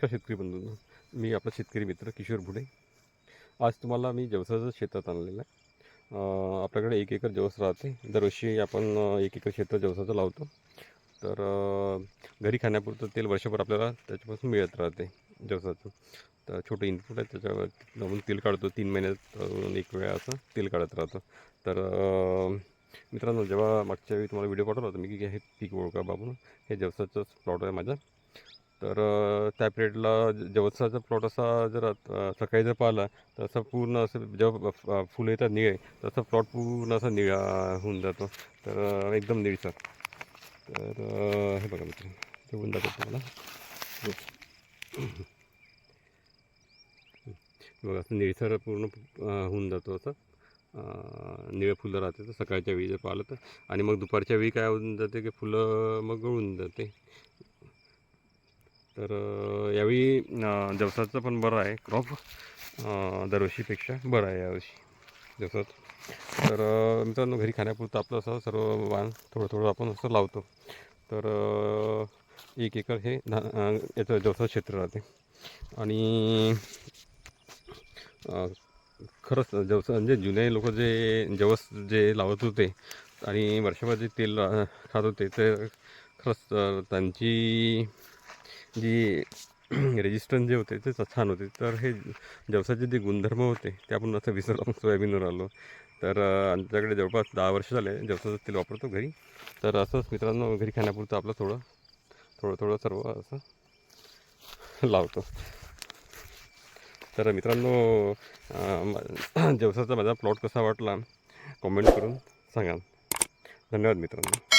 शेतकरी बंधूंनो, मी आपला शेतकरी मित्र किशोर बुढे. आज तुम्हाला मी जवसाचं शेतात आणलेलं आहे. आपल्याकडे 1 एकर जवस राहते. दरवर्षी आपण 1 एकर क्षेत्र जवसाचं लावतो. तर घरी खाण्यापुरतं तेल वर्षभर आपल्याला त्याच्यापासून मिळत राहते जवसाचं. तर छोटं इनपुट आहे, त्याच्यावर आपण तेल काढतो 3 महिन्यात 1 वेळा असं तेल काढत राहतो. तर मित्रांनो, जेव्हा मागच्या वेळी तुम्हाला व्हिडिओ पाठवला होता मी की हे पीक ओळखा बाबून, हे जवसाचं प्लॉट आहे माझा. तर त्या पिरियडला जवसाचा प्लॉट असा जर सकाळी जर पाहिला तर असं पूर्ण असं जेव्हा फुलं येतात निळे, तसं प्लॉट पूर्ण असा निळा होऊन जातो. तर एकदम निळसर. तर हे बघा मित्र, ते होऊन जातं तुम्हाला बघा, असं निळसर पूर्ण होऊन जातो असं. निळे फुलं राहते तर सकाळच्या वेळी जर पाहिलं तर. आणि मग दुपारच्या वेळी काय होऊन जाते की फुलं मग गळून जाते. तर यावेळी जवसाचं पण बरं आहे क्रॉप, दरवर्षीपेक्षा बरं आहे यावर्षी जवसात. तर मित्रांनो, घरी खाण्यापुरतं आपलं असं सर्व वाण थोडं थोडं आपण असं लावतो. तर 1 एकर हे याचं जवसाचं क्षेत्र राहते. आणि खरंच जवस म्हणजे जुने लोक जे जवस जे लावत होते आणि वर्षभर जे तेल खात होते, ते खरंच त्यांची जी रेजिस्टन्स जे होते ते छान होते. तर हे जवसाचे जे गुणधर्म होते ते आपण असं विसरलो, आपण सोयाबीनवर आलो. तर आमच्याकडे जवळपास 10 वर्ष झाले जवसाचं तेल वापरतो घरी. तर असंच मित्रांनो, घरी खाण्यापुरतं आपलं थोडं थोडं थोडं सर्व असं लावतो. तर मित्रांनो, जवसाचा माझा प्लॉट कसा वाटला कमेंट करून सांगा. धन्यवाद मित्रांनो.